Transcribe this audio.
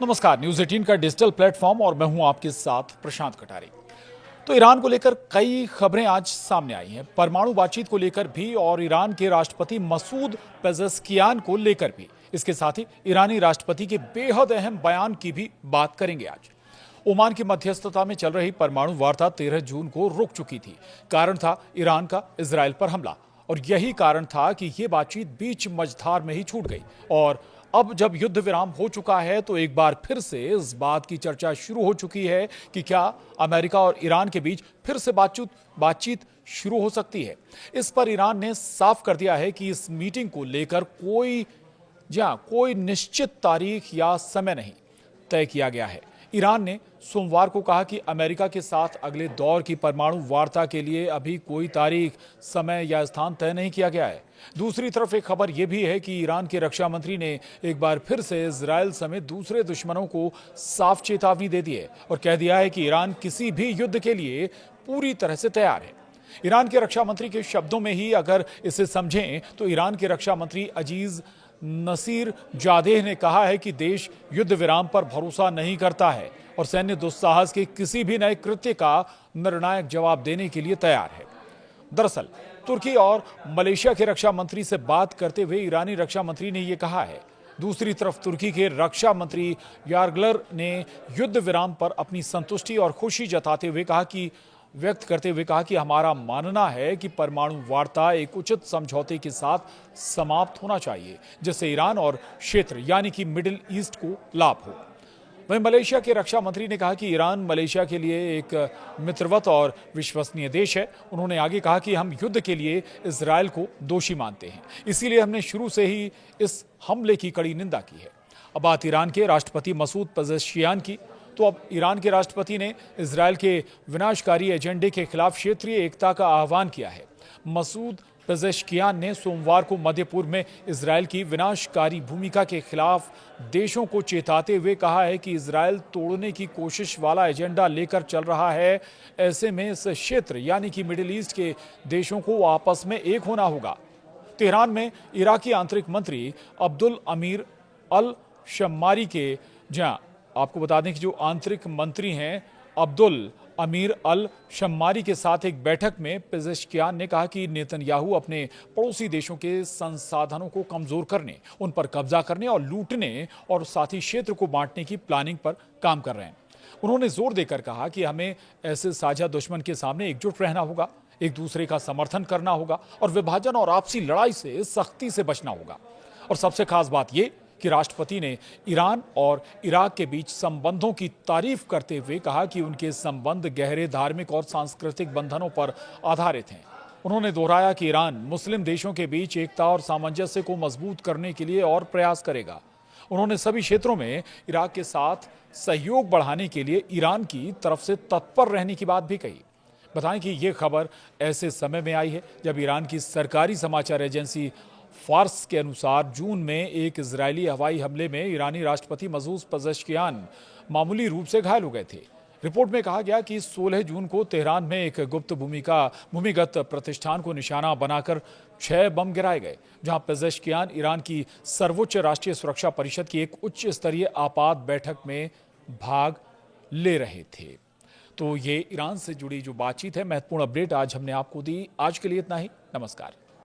नमस्कार, न्यूज 18 का digital platform और मैं हूं आपके साथ प्रशांत कटारे। तो ईरान को लेकर कई खबरें आज सामने आई हैं, परमाणु बातचीत को लेकर भी और ईरान के राष्ट्रपति मसूद पेजेश्कियान को लेकर भी। इसके साथ ही ईरानी राष्ट्रपति के बेहद अहम बयान की भी बात करेंगे आज। ओमान की मध्यस्थता में चल रही परमाणु वार्ता 13 जून को रुक चुकी थी। कारण था ईरान का इजरायल पर हमला, और यही कारण था कि ये बातचीत बीच मझधार में ही छूट गई। और अब जब युद्ध विराम हो चुका है तो एक बार फिर से इस बात की चर्चा शुरू हो चुकी है कि क्या अमेरिका और ईरान के बीच फिर से बातचीत शुरू हो सकती है। इस पर ईरान ने साफ कर दिया है कि इस मीटिंग को लेकर कोई निश्चित तारीख या समय नहीं तय किया गया है। ईरान ने सोमवार को कहा कि अमेरिका के साथ अगले दौर की परमाणु वार्ता के लिए अभी कोई तारीख, समय या स्थान तय नहीं किया गया है। दूसरी तरफ एक खबर यह भी है कि ईरान के रक्षा मंत्री ने एक बार फिर से इजरायल समेत दूसरे दुश्मनों को साफ चेतावनी दे दी है और कह दिया है कि ईरान किसी भी युद्ध के लिए पूरी तरह से तैयार है। ईरान के रक्षा मंत्री के शब्दों में ही अगर इसे समझें तो ईरान के रक्षा मंत्री अजीज नसीर जादेह ने कहा है कि देश युद्ध विराम पर भरोसा नहीं करता है और सैन्य दुस्साहस के किसी भी नए कृत्य का निर्णायक जवाब देने के लिए तैयार है। दरअसल तुर्की और मलेशिया के रक्षा मंत्री से बात करते हुए ईरानी रक्षा मंत्री ने यह कहा है। दूसरी तरफ तुर्की के रक्षा मंत्री यारगलर ने युद्ध विराम पर अपनी संतुष्टि और खुशी व्यक्त करते हुए कहा कि हमारा मानना है कि परमाणु वार्ता एक उचित समझौते के साथ समाप्त होना चाहिए, जिससे ईरान और क्षेत्र यानी कि मिडिल ईस्ट को लाभ हो। वहीं मलेशिया के रक्षा मंत्री ने कहा कि ईरान मलेशिया के लिए एक मित्रवत और विश्वसनीय देश है। उन्होंने आगे कहा कि हम युद्ध के लिए इजरायल को दोषी मानते हैं, इसीलिए हमने शुरू से ही इस हमले की कड़ी निंदा की है। अब बात ईरान के राष्ट्रपति मसूद पेजेश्कियान की। तो अब ईरान के राष्ट्रपति ने इजरायल के विनाशकारी एजेंडे के खिलाफ क्षेत्रीय एकता का आह्वान किया है। मसूद पेजेश्कियान ने सोमवार को मध्य पूर्व में इजरायल की विनाशकारी भूमिका के खिलाफ देशों को चेताते हुए कहा है कि इजरायल तोड़ने की कोशिश वाला एजेंडा लेकर चल रहा है। ऐसे में इस क्षेत्र यानी कि मिडिल ईस्ट के देशों को आपस में एक होना होगा। तेहरान में इराकी आंतरिक मंत्री अब्दुल अमीर अल शम्मारी के आपको बता दें कि जो आंतरिक मंत्री हैं अब्दुल अमीर अल शम्मारी के साथ एक बैठक में पेजेश्कियान ने कहा कि नेतन्याहू अपने पड़ोसी देशों के संसाधनों को कमजोर करने, उन पर कब्जा करने और लूटने और साथ ही क्षेत्र को बांटने की प्लानिंग पर काम कर रहे हैं। उन्होंने जोर देकर कहा कि हमें ऐसे साझा दुश्मन के सामने एकजुट रहना होगा, एक दूसरे का समर्थन करना होगा और विभाजन और आपसी लड़ाई से सख्ती से बचना होगा। और सबसे खास बात यह कि राष्ट्रपति ने ईरान और इराक के बीच संबंधों की तारीफ करते हुए कहा कि उनके संबंध गहरे धार्मिक और सांस्कृतिक बंधनों पर आधारित हैं। उन्होंने दोहराया कि ईरान मुस्लिम देशों के बीच एकता और सामंजस्य को मजबूत करने के लिए और प्रयास करेगा। उन्होंने सभी क्षेत्रों में इराक के साथ सहयोग बढ़ाने के लिए ईरान की तरफ से तत्पर रहने की बात भी कही। बताएं कि यह खबर ऐसे समय में आई है जब ईरान की सरकारी समाचार एजेंसी फार्स के अनुसार जून में एक इजरायली हवाई हमले में ईरानी राष्ट्रपति मसूद पेजेश्कियान मामूली रूप से घायल हो गए थे। रिपोर्ट में कहा गया कि 16 जून को तेहरान में एक गुप्त भूमिगत प्रतिष्ठान को निशाना बनाकर 6 बम गिराए गए, जहां पेजेश्कियान ईरान की सर्वोच्च राष्ट्रीय सुरक्षा परिषद की एक उच्च स्तरीय आपात बैठक में भाग ले रहे थे। तो ये ईरान से जुड़ी जो बातचीत है, महत्वपूर्ण अपडेट आज हमने आपको दी। आज के लिए इतना ही। नमस्कार।